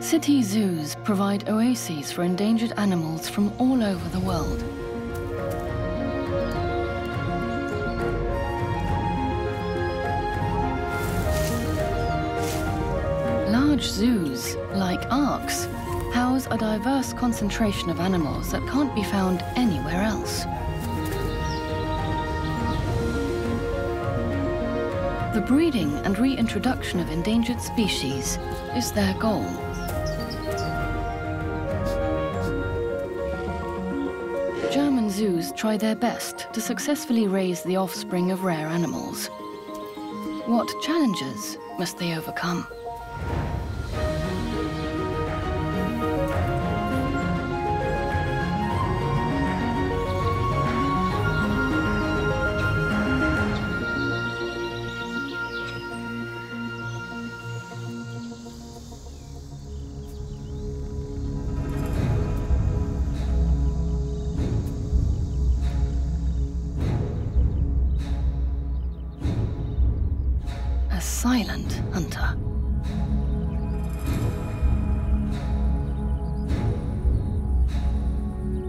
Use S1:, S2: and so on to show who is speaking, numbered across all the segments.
S1: City zoos provide oases for endangered animals from all over the world. Large zoos, like arks, house a diverse concentration of animals that can't be found anywhere else. The breeding and reintroduction of endangered species is their goal. German zoos try their best to successfully raise the offspring of rare animals. What challenges must they overcome? Silent hunter.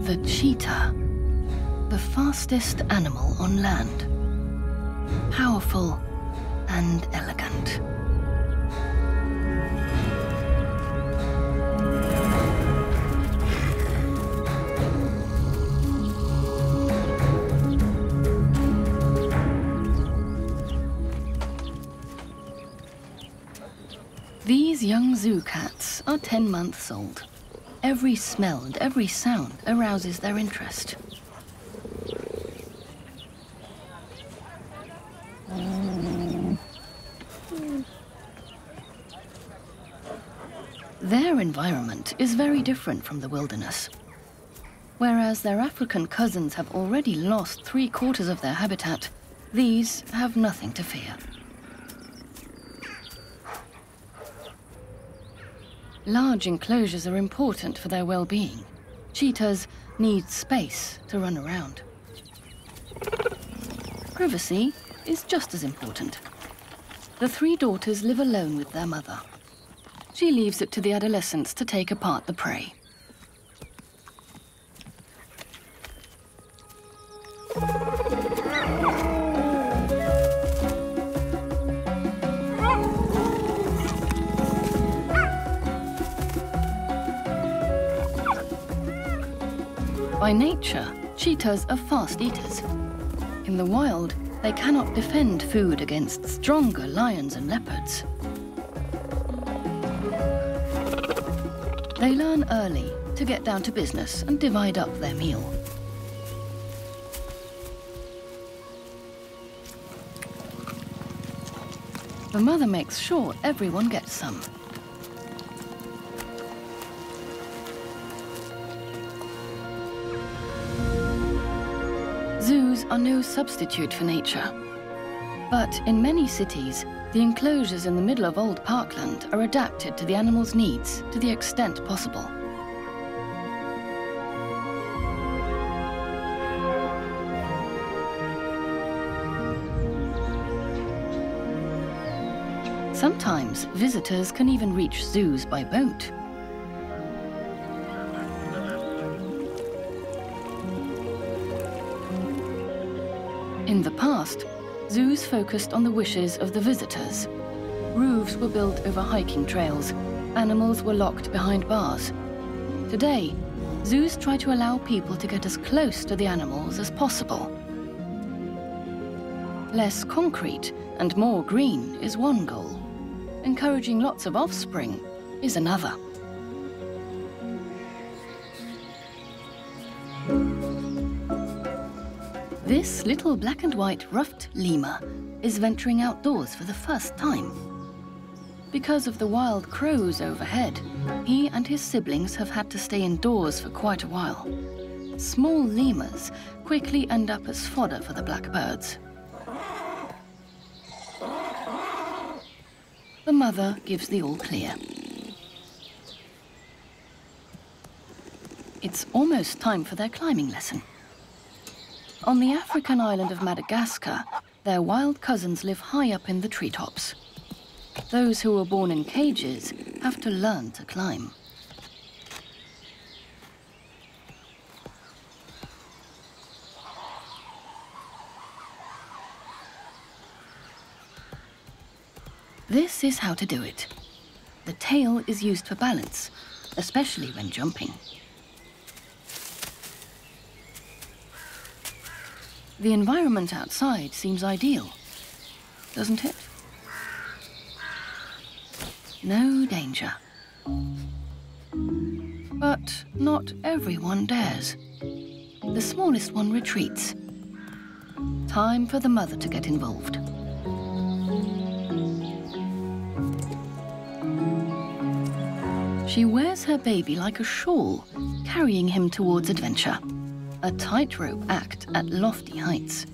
S1: The cheetah, the fastest animal on land. Powerful and elegant. These young zoo cats are 10 months old. Every smell and every sound arouses their interest. Their environment is very different from the wilderness. Whereas their African cousins have already lost 3/4 of their habitat, these have nothing to fear. Large enclosures are important for their well-being. Cheetahs need space to run around. Privacy is just as important. The 3 daughters live alone with their mother. She leaves it to the adolescents to take apart the prey. By nature, cheetahs are fast eaters. In the wild, they cannot defend food against stronger lions and leopards. They learn early to get down to business and divide up their meal. The mother makes sure everyone gets some. Zoos are no substitute for nature. But in many cities, the enclosures in the middle of old parkland are adapted to the animals' needs to the extent possible. Sometimes visitors can even reach zoos by boat. In the past, zoos focused on the wishes of the visitors. Roofs were built over hiking trails. Animals were locked behind bars. Today, zoos try to allow people to get as close to the animals as possible. Less concrete and more green is one goal. Encouraging lots of offspring is another. This little black and white ruffed lemur is venturing outdoors for the first time. Because of the wild crows overhead, he and his siblings have had to stay indoors for quite a while. Small lemurs quickly end up as fodder for the blackbirds. The mother gives the all clear. It's almost time for their climbing lesson. On the African island of Madagascar, their wild cousins live high up in the treetops. Those who were born in cages have to learn to climb. This is how to do it. The tail is used for balance, especially when jumping. The environment outside seems ideal, doesn't it? No danger. But not everyone dares. The smallest one retreats. Time for the mother to get involved. She wears her baby like a shawl, carrying him towards adventure. A tightrope act at lofty heights.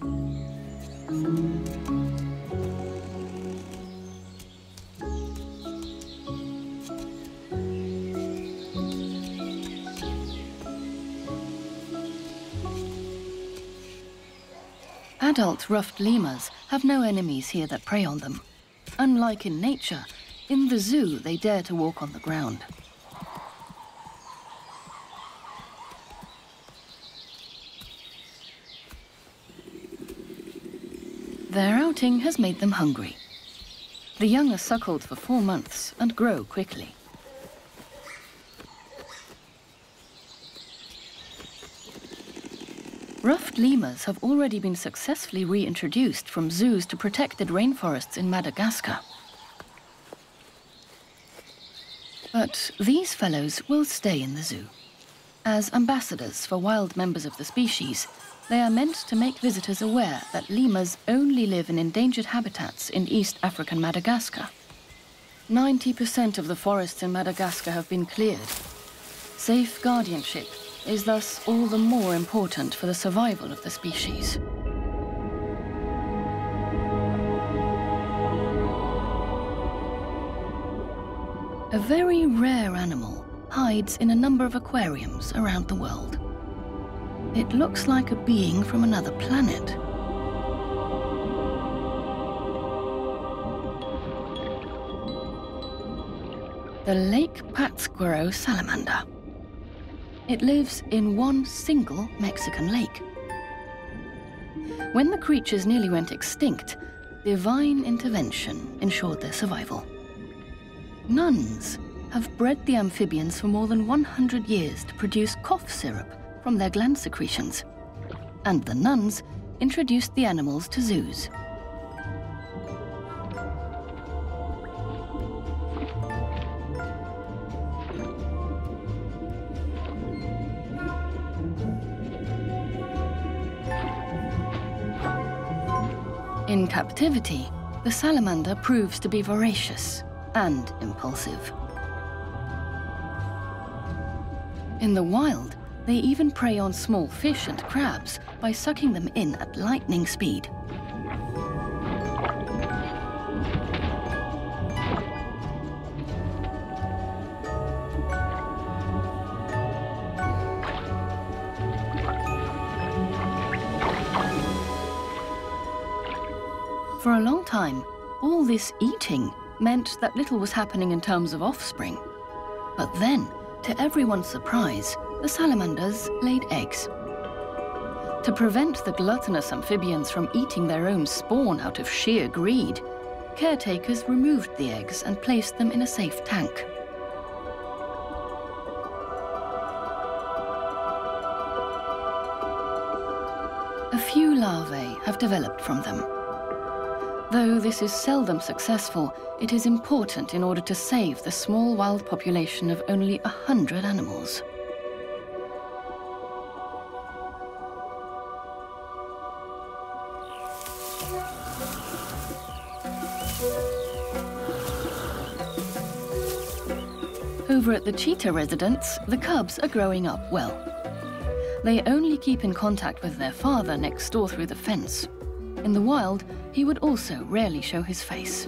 S1: Adult ruffed lemurs have no enemies here that prey on them. Unlike in nature, in the zoo they dare to walk on the ground. Their outing has made them hungry. The young are suckled for 4 months and grow quickly. Ruffed lemurs have already been successfully reintroduced from zoos to protected rainforests in Madagascar. But these fellows will stay in the zoo. As ambassadors for wild members of the species, they are meant to make visitors aware that lemurs only live in endangered habitats in East African Madagascar. 90% of the forests in Madagascar have been cleared. Safe guardianship is thus all the more important for the survival of the species. A very rare animal hides in a number of aquariums around the world. It looks like a being from another planet. The Lake Pátzcuaro salamander. It lives in one single Mexican lake. When the creatures nearly went extinct, divine intervention ensured their survival. Nuns have bred the amphibians for more than 100 years to produce cough syrup from their gland secretions, and the nuns introduced the animals to zoos. In captivity, the salamander proves to be voracious and impulsive. In the wild, they even prey on small fish and crabs by sucking them in at lightning speed. For a long time, all this eating meant that little was happening in terms of offspring. But then, to everyone's surprise, the salamanders laid eggs. To prevent the gluttonous amphibians from eating their own spawn out of sheer greed, caretakers removed the eggs and placed them in a safe tank. A few larvae have developed from them. Though this is seldom successful, it is important in order to save the small wild population of only 100 animals. Over at the cheetah residence, the cubs are growing up well. They only keep in contact with their father next door through the fence. In the wild, he would also rarely show his face.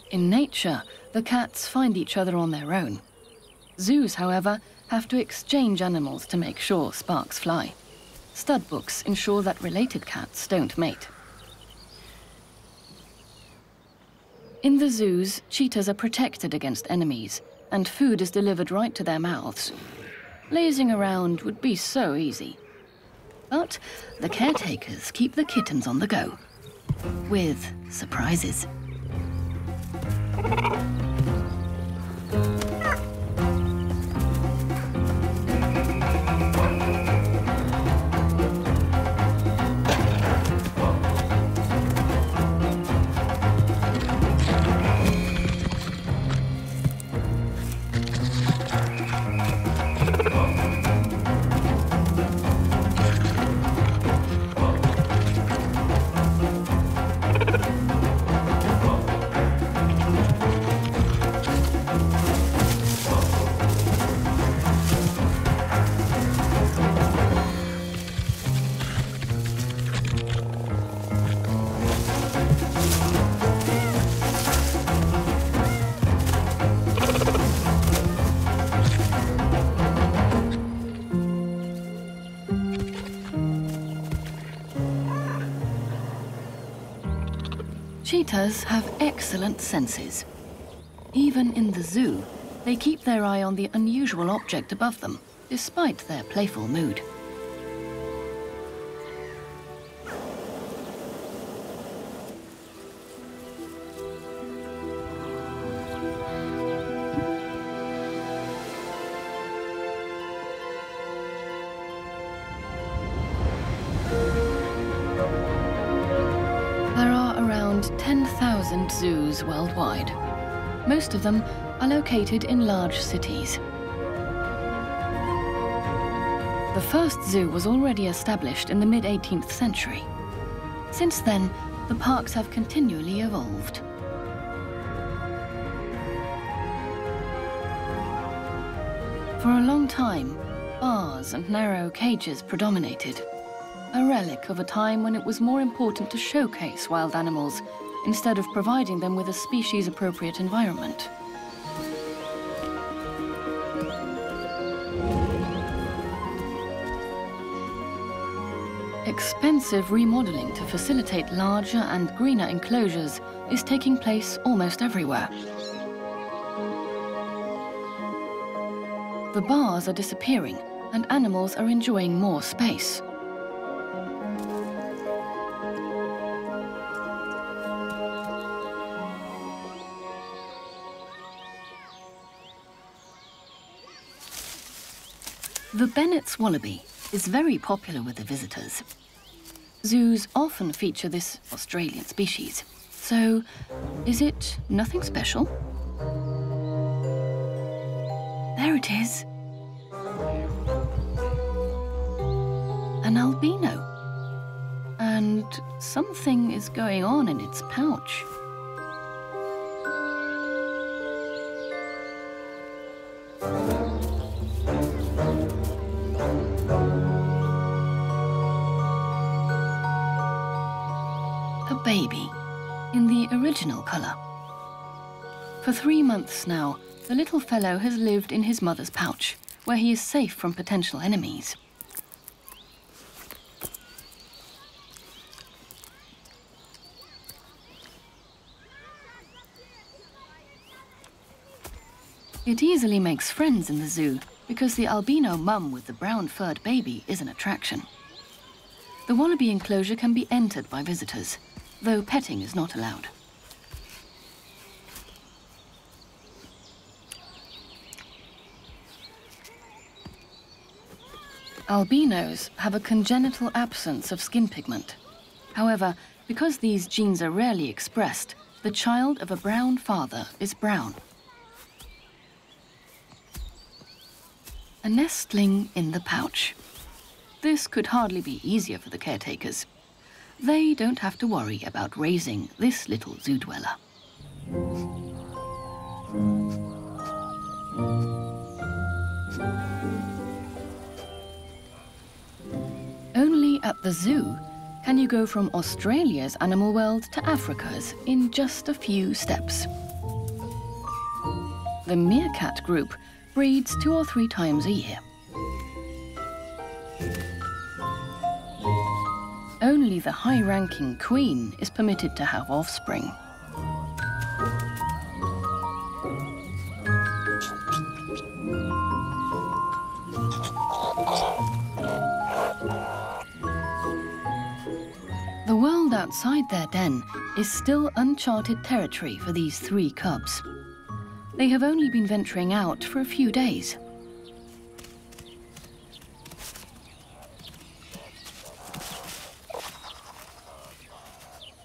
S1: In nature, the cats find each other on their own. Zoos, however, have to exchange animals to make sure sparks fly. Stud books ensure that related cats don't mate. In the zoos, cheetahs are protected against enemies, and food is delivered right to their mouths. Lazing around would be so easy. But the caretakers keep the kittens on the go, with surprises. Cheetahs have excellent senses. Even in the zoo, they keep their eye on the unusual object above them, despite their playful mood. There are around 10,000 zoos worldwide. Most of them are located in large cities. The first zoo was already established in the mid-18th century. Since then, the parks have continually evolved. For a long time, bars and narrow cages predominated, a relic of a time when it was more important to showcase wild animals instead of providing them with a species-appropriate environment. Expensive remodeling to facilitate larger and greener enclosures is taking place almost everywhere. The bars are disappearing, and animals are enjoying more space. The Bennett's wallaby is very popular with the visitors. Zoos often feature this Australian species. So, is it nothing special? There it is. An albino. And something is going on in its pouch. A baby, in the original colour. For 3 months now, the little fellow has lived in his mother's pouch, where he is safe from potential enemies. It easily makes friends in the zoo because the albino mum with the brown furred baby is an attraction. The wallaby enclosure can be entered by visitors, though petting is not allowed. Albinos have a congenital absence of skin pigment. However, because these genes are rarely expressed, the child of a brown father is brown. A nestling in the pouch. This could hardly be easier for the caretakers. They don't have to worry about raising this little zoo dweller. Only at the zoo can you go from Australia's animal world to Africa's in just a few steps. The meerkat group breeds 2 or 3 times a year. Only the high-ranking queen is permitted to have offspring. outside their den is still uncharted territory for these 3 cubs. They have only been venturing out for a few days.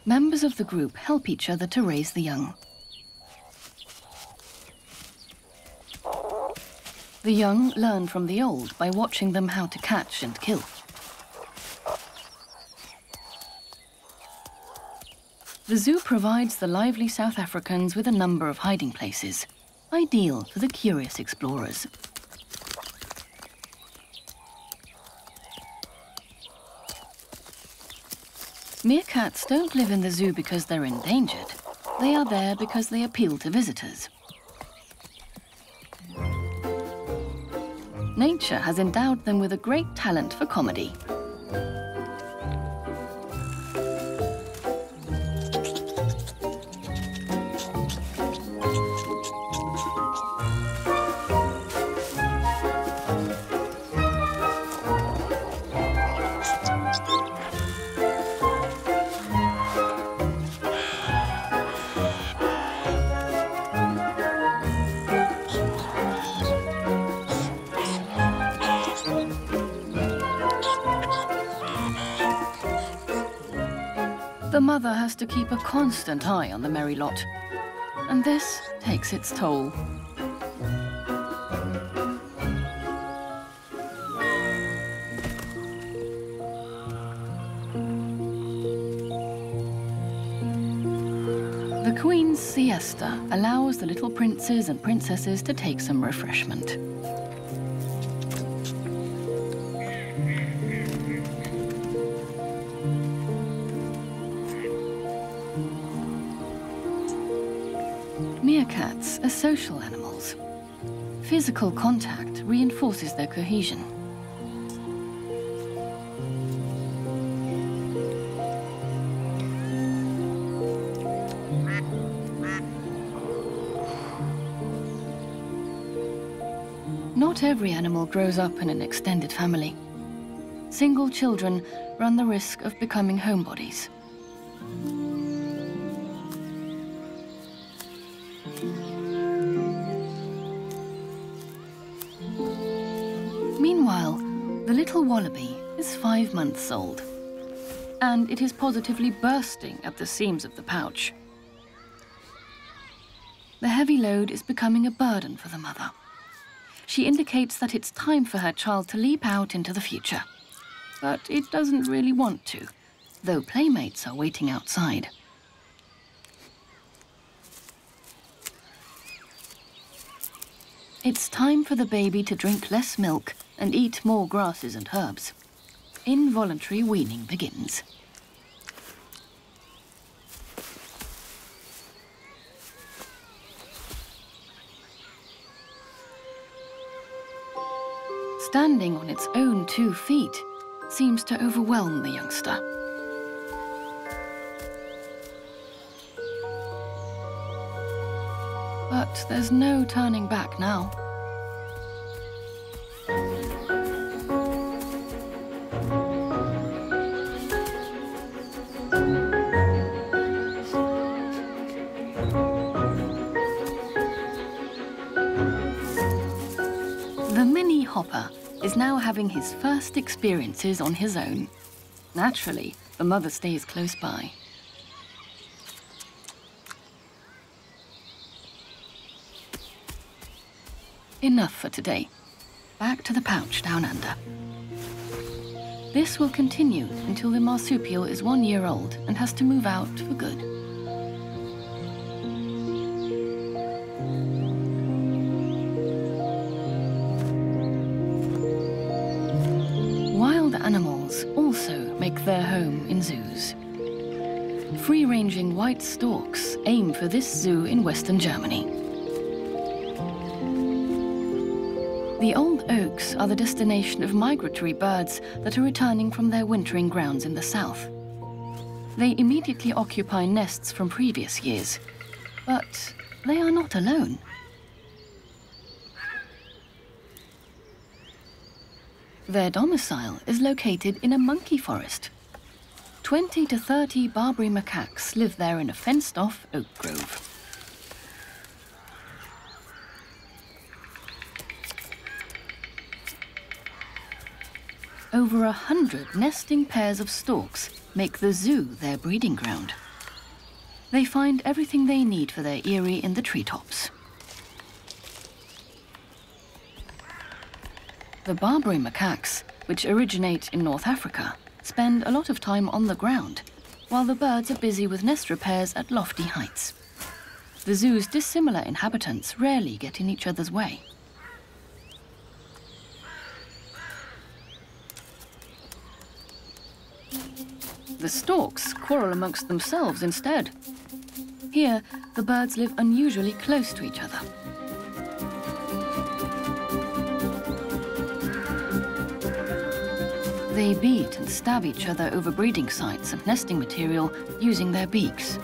S1: Members of the group help each other to raise the young. The young learn from the old by watching them how to catch and kill. The zoo provides the lively South Africans with a number of hiding places, ideal for the curious explorers. Meerkats don't live in the zoo because they're endangered. They are there because they appeal to visitors. Nature has endowed them with a great talent for comedy. The mother has to keep a constant eye on the merry lot, and this takes its toll. The Queen's siesta allows the little princes and princesses to take some refreshment. Meerkats are social animals. Physical contact reinforces their cohesion. Not every animal grows up in an extended family. Single children run the risk of becoming homebodies. Meanwhile, the little wallaby is 5 months old, and it is positively bursting at the seams of the pouch. The heavy load is becoming a burden for the mother. She indicates that it's time for her child to leap out into the future. But it doesn't really want to, though playmates are waiting outside. It's time for the baby to drink less milk and eat more grasses and herbs. Involuntary weaning begins. Standing on its own 2 feet seems to overwhelm the youngster. But there's no turning back now. The mini hopper is now having his first experiences on his own. Naturally, the mother stays close by. Enough for today. Back to the pouch down under. This will continue until the marsupial is 1 year old and has to move out for good. Wild animals also make their home in zoos. Free-ranging white storks aim for this zoo in Western Germany. The old oaks are the destination of migratory birds that are returning from their wintering grounds in the south. They immediately occupy nests from previous years, but they are not alone. Their domicile is located in a monkey forest. 20 to 30 Barbary macaques live there in a fenced-off oak grove. Over 100 nesting pairs of storks make the zoo their breeding ground. They find everything they need for their eyrie in the treetops. The Barbary macaques, which originate in North Africa, spend a lot of time on the ground, while the birds are busy with nest repairs at lofty heights. The zoo's dissimilar inhabitants rarely get in each other's way. The storks quarrel amongst themselves instead. Here, the birds live unusually close to each other. They beat and stab each other over breeding sites and nesting material using their beaks.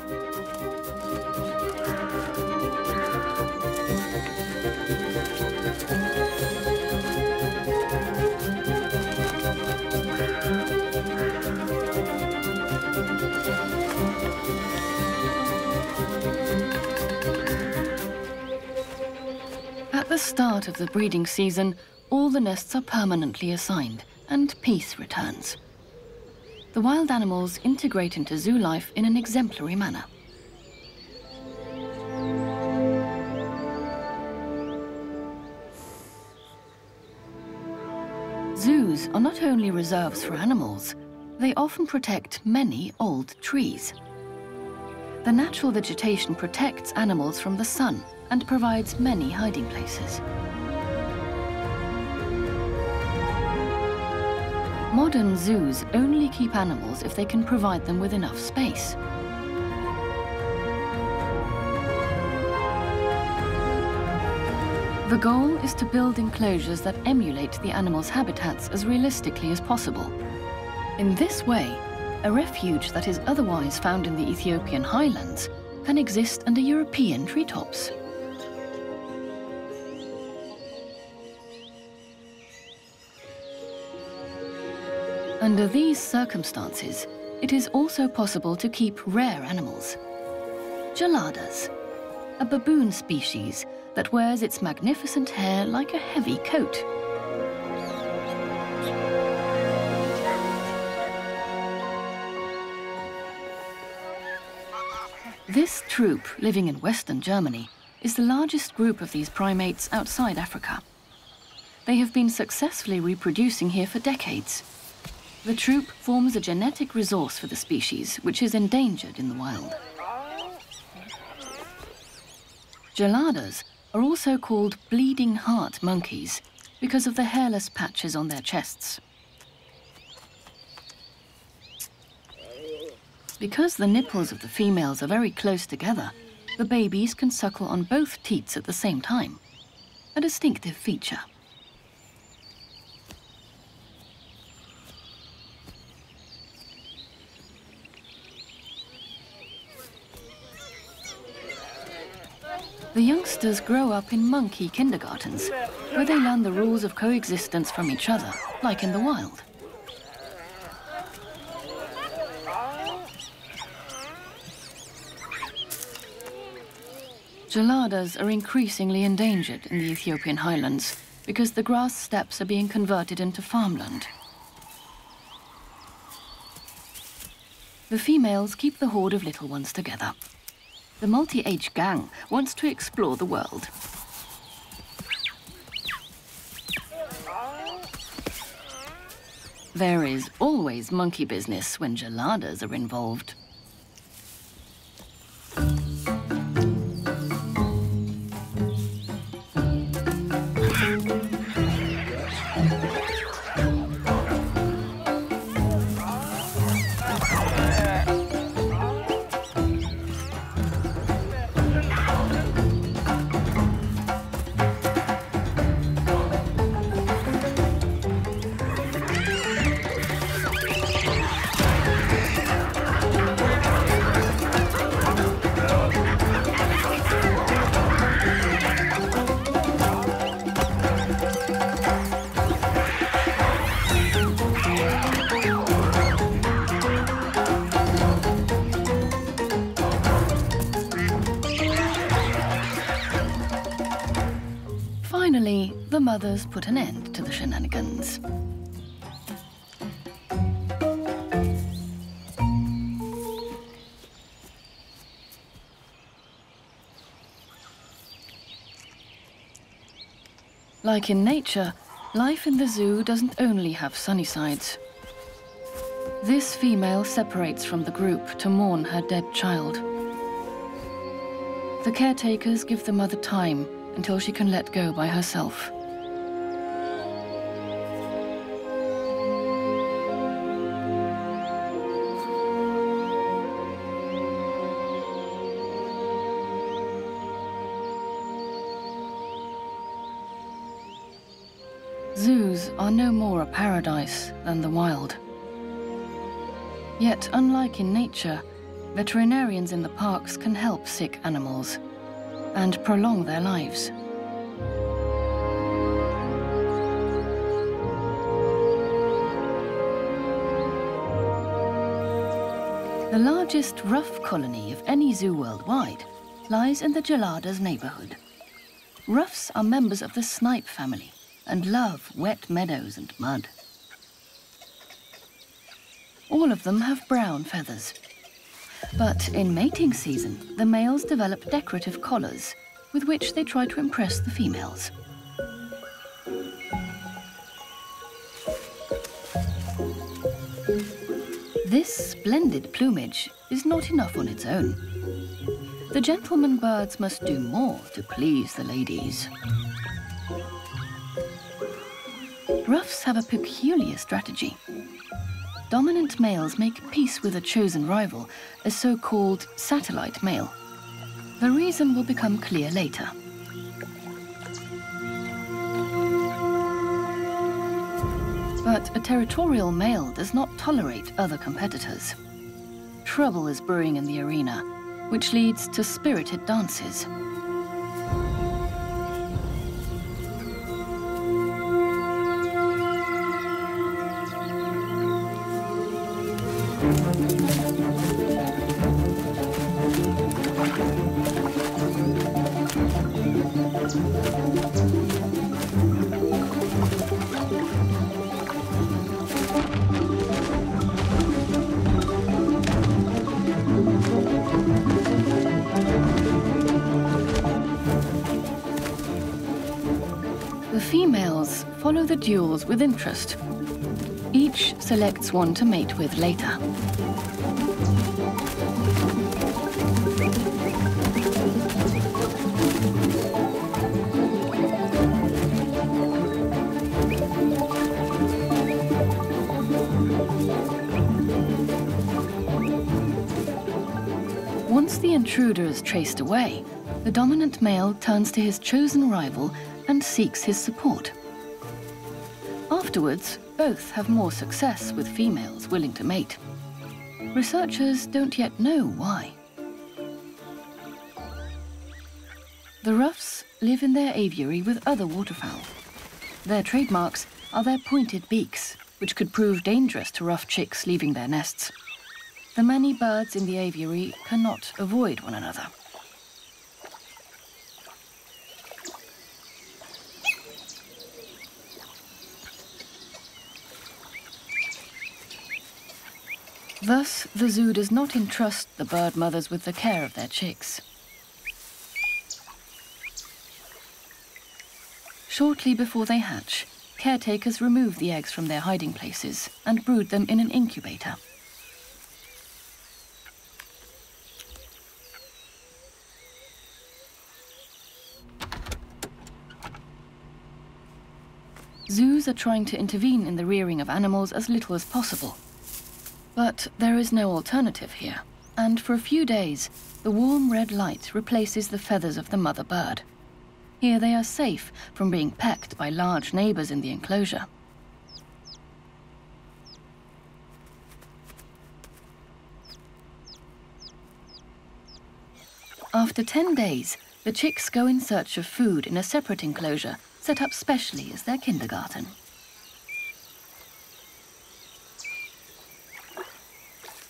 S1: At the start of the breeding season, all the nests are permanently assigned, and peace returns. The wild animals integrate into zoo life in an exemplary manner. Zoos are not only reserves for animals, they often protect many old trees. The natural vegetation protects animals from the sun and provides many hiding places. Modern zoos only keep animals if they can provide them with enough space. The goal is to build enclosures that emulate the animals' habitats as realistically as possible. In this way, a refuge that is otherwise found in the Ethiopian highlands can exist under European treetops. Under these circumstances, it is also possible to keep rare animals. Geladas, a baboon species that wears its magnificent hair like a heavy coat. This troop, living in Western Germany, is the largest group of these primates outside Africa. They have been successfully reproducing here for decades. The troop forms a genetic resource for the species, which is endangered in the wild. Geladas are also called bleeding heart monkeys because of the hairless patches on their chests. Because the nipples of the females are very close together, the babies can suckle on both teats at the same time, a distinctive feature. The youngsters grow up in monkey kindergartens, where they learn the rules of coexistence from each other, like in the wild. Geladas are increasingly endangered in the Ethiopian highlands because the grass steppes are being converted into farmland. The females keep the horde of little ones together. The multi-age gang wants to explore the world. There is always monkey business when geladas are involved. the mothers put an end to the shenanigans. Like in nature, life in the zoo doesn't only have sunny sides. This female separates from the group to mourn her dead child. The caretakers give the mother time until she can let go by herself. Zoos are no more a paradise than the wild. Yet, unlike in nature, veterinarians in the parks can help sick animals and prolong their lives. The largest ruff colony of any zoo worldwide lies in the Geladas neighborhood. Ruffs are members of the snipe family and love wet meadows and mud. All of them have brown feathers. But in mating season, the males develop decorative collars with which they try to impress the females. This splendid plumage is not enough on its own. The gentleman birds must do more to please the ladies. Ruffs have a peculiar strategy. Dominant males make peace with a chosen rival, a so-called satellite male. The reason will become clear later. But a territorial male does not tolerate other competitors. Trouble is brewing in the arena, which leads to spirited dances. The females follow the duels with interest. Each selects one to mate with later. Once the intruder is chased away, the dominant male turns to his chosen rival and seeks his support. Afterwards, both have more success with females willing to mate. Researchers don't yet know why. The ruffs live in their aviary with other waterfowl. Their trademarks are their pointed beaks, which could prove dangerous to ruff chicks leaving their nests. The many birds in the aviary cannot avoid one another. Thus, the zoo does not entrust the bird mothers with the care of their chicks. Shortly before they hatch, caretakers remove the eggs from their hiding places and brood them in an incubator. Zoos are trying to intervene in the rearing of animals as little as possible. But there is no alternative here, and for a few days, the warm red light replaces the feathers of the mother bird. Here they are safe from being pecked by large neighbors in the enclosure. After 10 days, the chicks go in search of food in a separate enclosure set up specially as their kindergarten.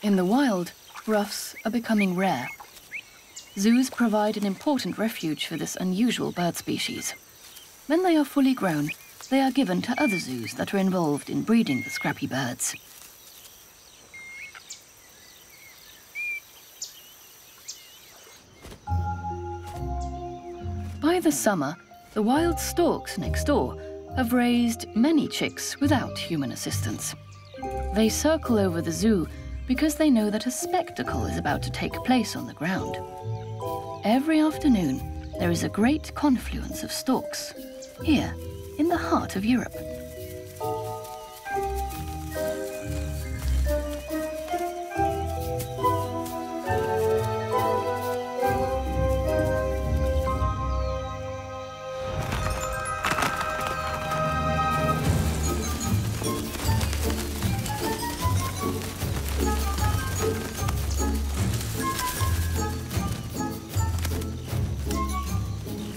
S1: In the wild, ruffs are becoming rare. Zoos provide an important refuge for this unusual bird species. When they are fully grown, they are given to other zoos that are involved in breeding the scrappy birds. By the summer, the wild storks next door have raised many chicks without human assistance. They circle over the zoo because they know that a spectacle is about to take place on the ground. Every afternoon, there is a great confluence of storks, here in the heart of Europe.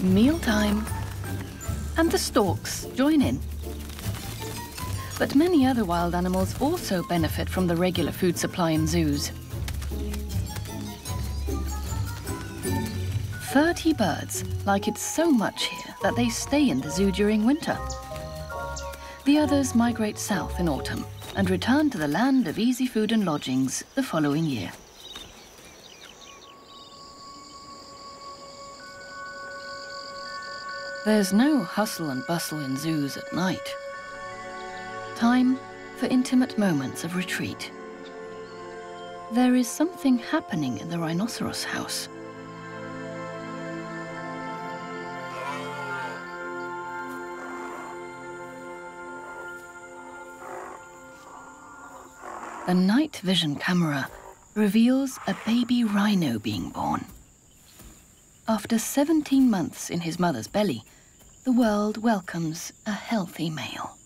S1: Mealtime, and the storks join in. But many other wild animals also benefit from the regular food supply in zoos. 30 birds like it so much here that they stay in the zoo during winter. The others migrate south in autumn and return to the land of easy food and lodgings the following year. There's no hustle and bustle in zoos at night. Time for intimate moments of retreat. There is something happening in the rhinoceros house. The night vision camera reveals a baby rhino being born. After 17 months in his mother's belly, the world welcomes a healthy male.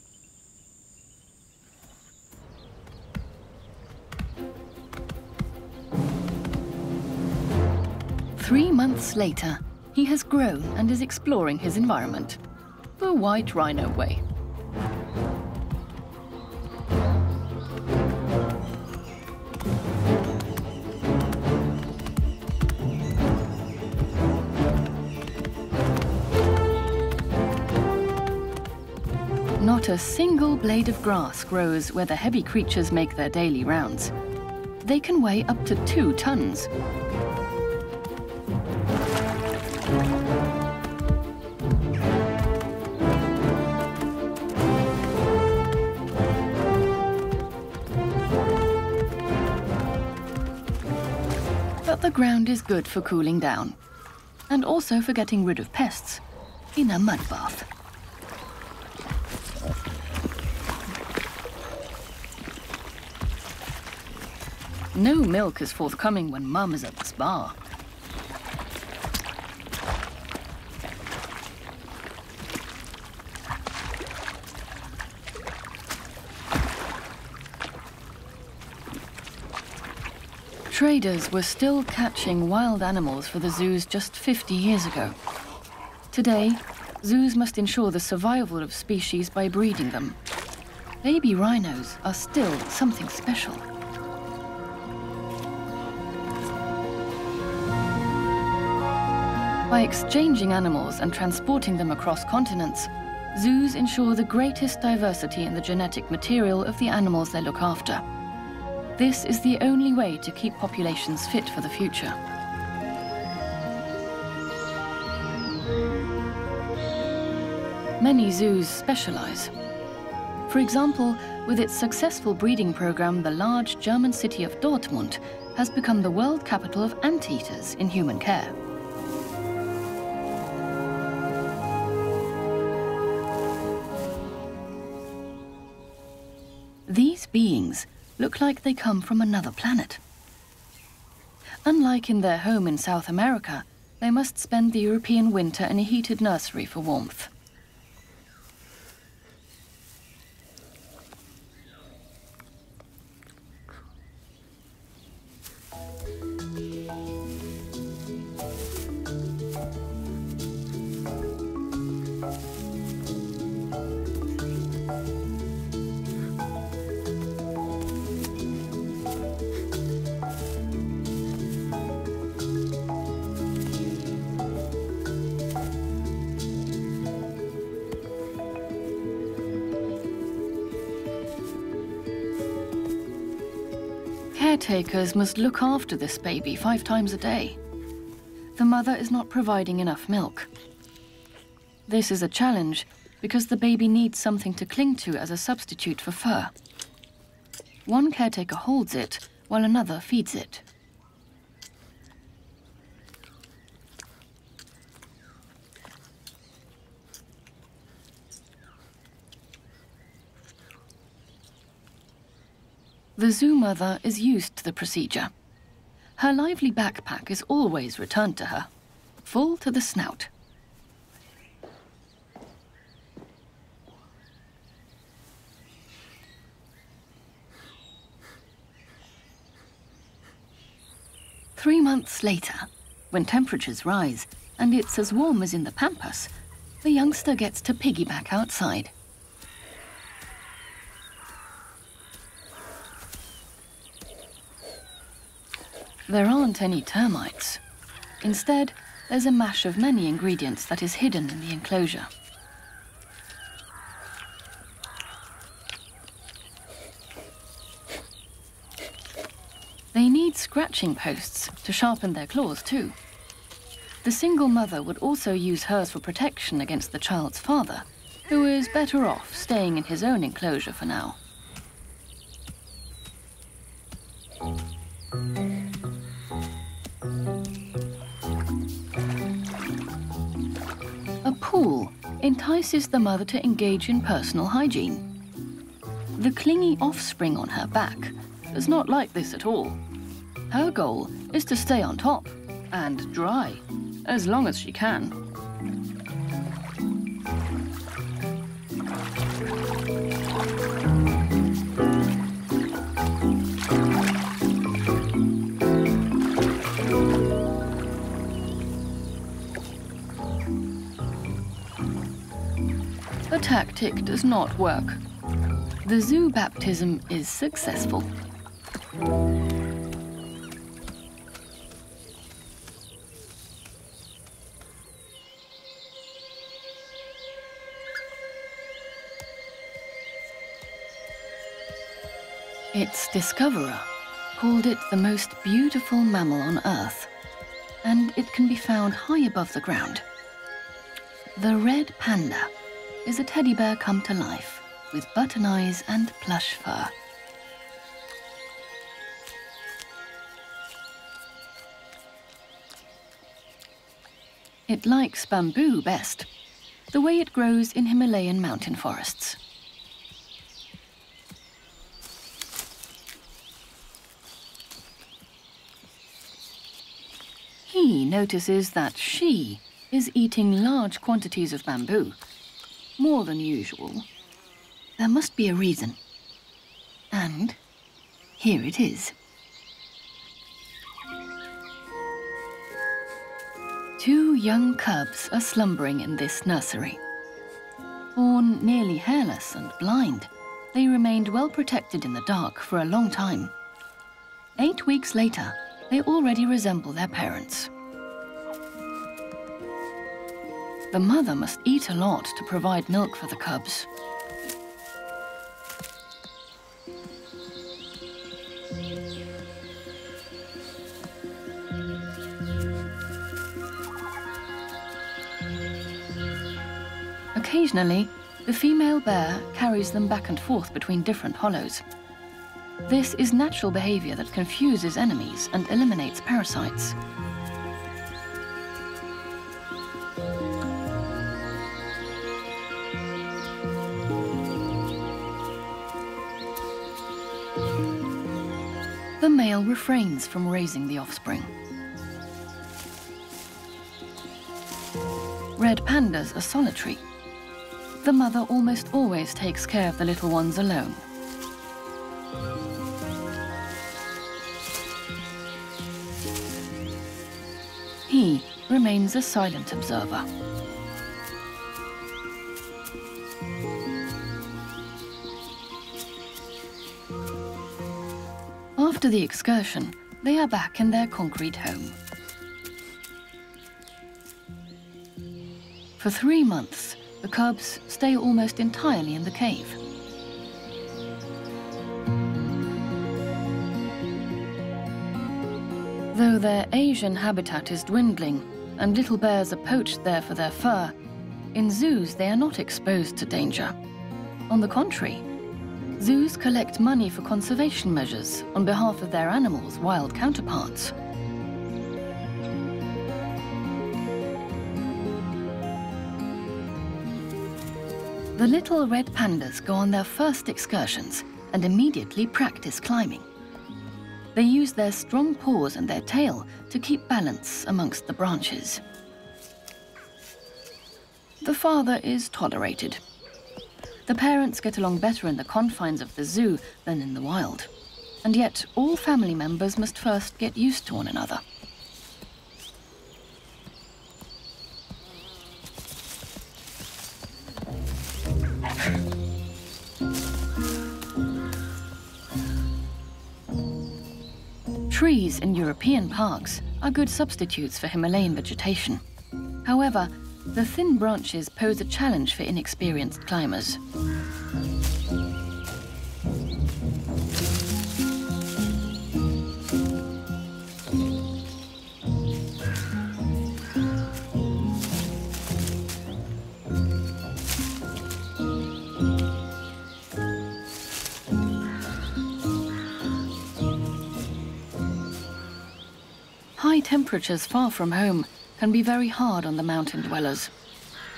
S1: Three months later, he has grown and is exploring his environment, the white rhino way. Not a single blade of grass grows where the heavy creatures make their daily rounds. They can weigh up to 2 tons. But the ground is good for cooling down, and also for getting rid of pests in a mud bath. No milk is forthcoming when Mum is at the spa. Traders were still catching wild animals for the zoos just 50 years ago. Today, zoos must ensure the survival of species by breeding them. Baby rhinos are still something special. By exchanging animals and transporting them across continents, zoos ensure the greatest diversity in the genetic material of the animals they look after. This is the only way to keep populations fit for the future. Many zoos specialize. For example, with its successful breeding program, the large German city of Dortmund has become the world capital of anteaters in human care. These beings look like they come from another planet. Unlike in their home in South America, they must spend the European winter in a heated nursery for warmth. Caretakers must look after this baby 5 times a day. The mother is not providing enough milk. This is a challenge because the baby needs something to cling to as a substitute for fur. One caretaker holds it while another feeds it. The zoo mother is used to the procedure. Her lively backpack is always returned to her, full to the snout. Three months later, when temperatures rise and it's as warm as in the pampas, the youngster gets to piggyback outside. There aren't any termites. Instead, there's a mash of many ingredients that is hidden in the enclosure. They need scratching posts to sharpen their claws too. The single mother would also use hers for protection against the child's father, who is better off staying in his own enclosure for now. A pool entices the mother to engage in personal hygiene. The clingy offspring on her back does not like this at all. Her goal is to stay on top and dry as long as she can. The tactic does not work. The zoo baptism is successful. Its discoverer called it the most beautiful mammal on Earth, and it can be found high above the ground. The red panda is a teddy bear come to life with button eyes and plush fur. It likes bamboo best, the way it grows in Himalayan mountain forests. He notices that she is eating large quantities of bamboo, more than usual. There must be a reason. And here it is. Two young cubs are slumbering in this nursery. Born nearly hairless and blind, they remained well protected in the dark for a long time. 8 weeks later, they already resemble their parents. The mother must eat a lot to provide milk for the cubs. Occasionally, the female bear carries them back and forth between different hollows. This is natural behavior that confuses enemies and eliminates parasites. The male refrains from raising the offspring. Red pandas are solitary. The mother almost always takes care of the little ones alone. He remains a silent observer. After the excursion, they are back in their concrete home. For 3 months, the cubs stay almost entirely in the cave. Though their Asian habitat is dwindling and little bears are poached there for their fur, in zoos they are not exposed to danger. On the contrary, zoos collect money for conservation measures on behalf of their animals' wild counterparts. The little red pandas go on their first excursions and immediately practice climbing. They use their strong paws and their tail to keep balance amongst the branches. The father is tolerated. The parents get along better in the confines of the zoo than in the wild. And yet, all family members must first get used to one another. Trees in European parks are good substitutes for Himalayan vegetation. However, the thin branches pose a challenge for inexperienced climbers. High temperatures far from home can be very hard on the mountain dwellers.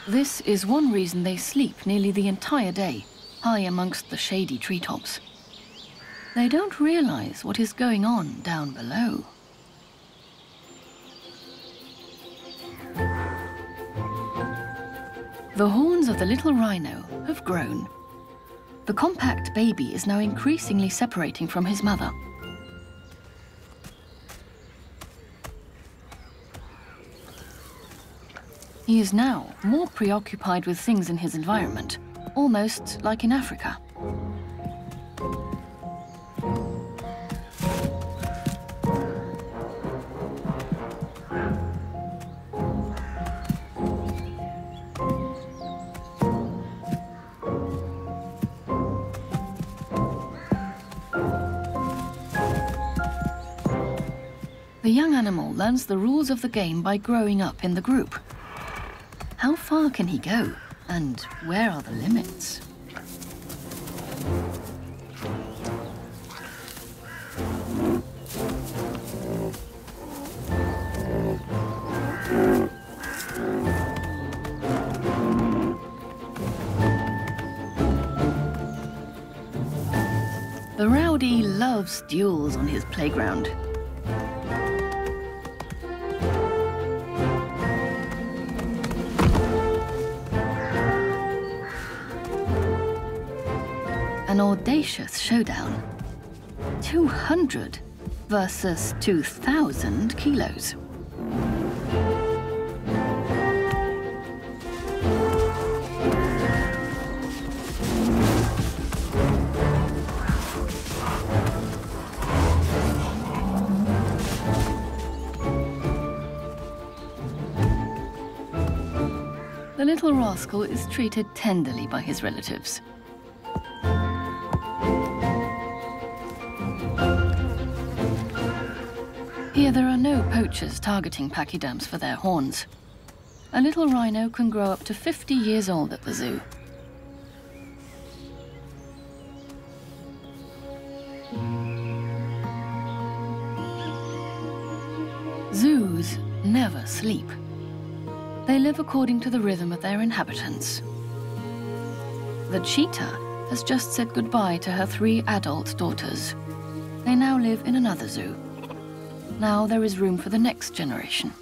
S1: This is one reason they sleep nearly the entire day, high amongst the shady treetops. They don't realize what is going on down below. The horns of the little rhino have grown. The compact baby is now increasingly separating from his mother. He is now more preoccupied with things in his environment, almost like in Africa. The young animal learns the rules of the game by growing up in the group. How far can he go, and where are the limits? The rowdy loves duels on his playground. An audacious showdown. 200 versus 2,000 kilos. The little rascal is treated tenderly by his relatives. Here there are no poachers targeting pachyderms for their horns. A little rhino can grow up to 50 years old at the zoo. Zoos never sleep. They live according to the rhythm of their inhabitants. The cheetah has just said goodbye to her 3 adult daughters. They now live in another zoo. Now there is room for the next generation.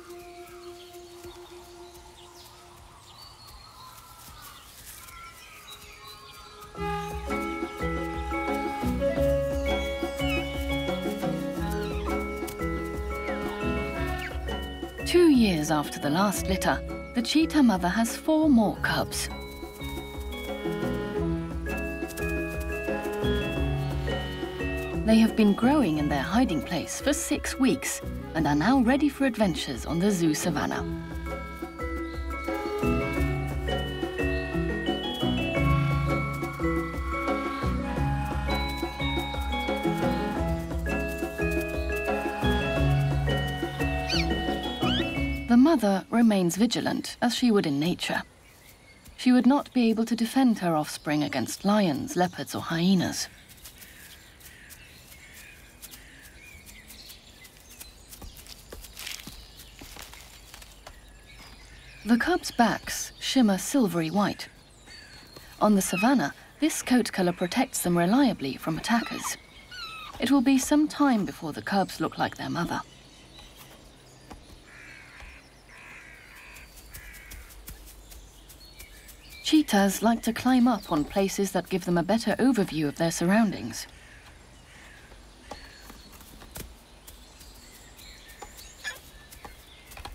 S1: Two years after the last litter, the cheetah mother has 4 more cubs. They have been growing in their hiding place for 6 weeks and are now ready for adventures on the zoo savannah. mother remains vigilant, as she would in nature. She would not be able to defend her offspring against lions, leopards, or hyenas. The cubs' backs shimmer silvery white. On the savannah, this coat color protects them reliably from attackers. It will be some time before the cubs look like their mother. Cheetahs like to climb up on places that give them a better overview of their surroundings.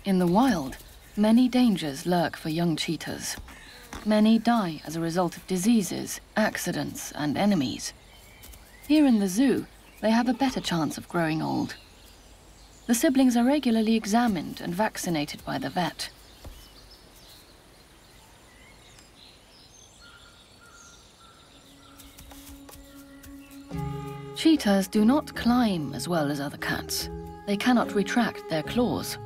S1: In the wild, many dangers lurk for young cheetahs. Many die as a result of diseases, accidents, and enemies. Here in the zoo, they have a better chance of growing old. The siblings are regularly examined and vaccinated by the vet. Cheetahs do not climb as well as other cats. They cannot retract their claws.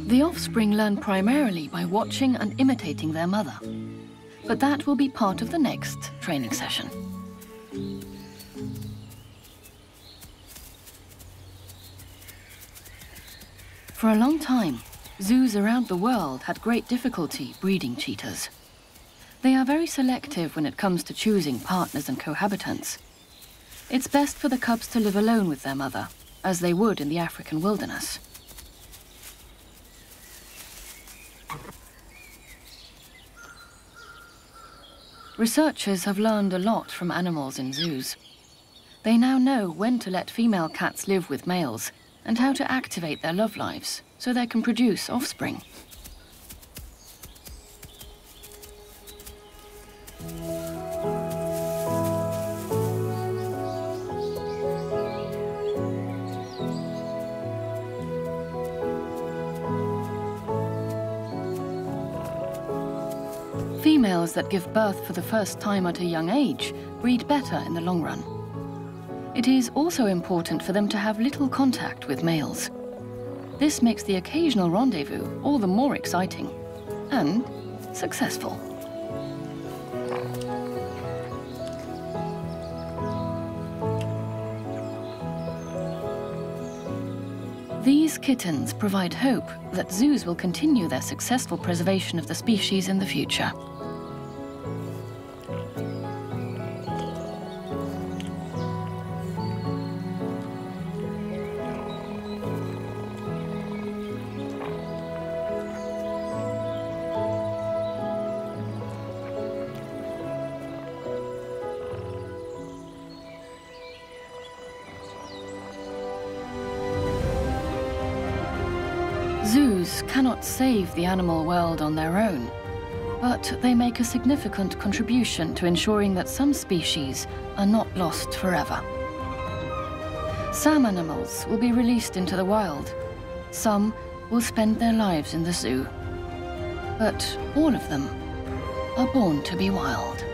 S1: The offspring learn primarily by watching and imitating their mother, but that will be part of the next training session. For a long time, zoos around the world had great difficulty breeding cheetahs. They are very selective when it comes to choosing partners and cohabitants. It's best for the cubs to live alone with their mother, as they would in the African wilderness. Researchers have learned a lot from animals in zoos. They now know when to let female cats live with males and how to activate their love lives so they can produce offspring. Females that give birth for the first time at a young age breed better in the long run. It is also important for them to have little contact with males. This makes the occasional rendezvous all the more exciting and successful. These kittens provide hope that zoos will continue their successful preservation of the species in the future. Zoos cannot save the animal world on their own, but they make a significant contribution to ensuring that some species are not lost forever. Some animals will be released into the wild. Some will spend their lives in the zoo. But all of them are born to be wild.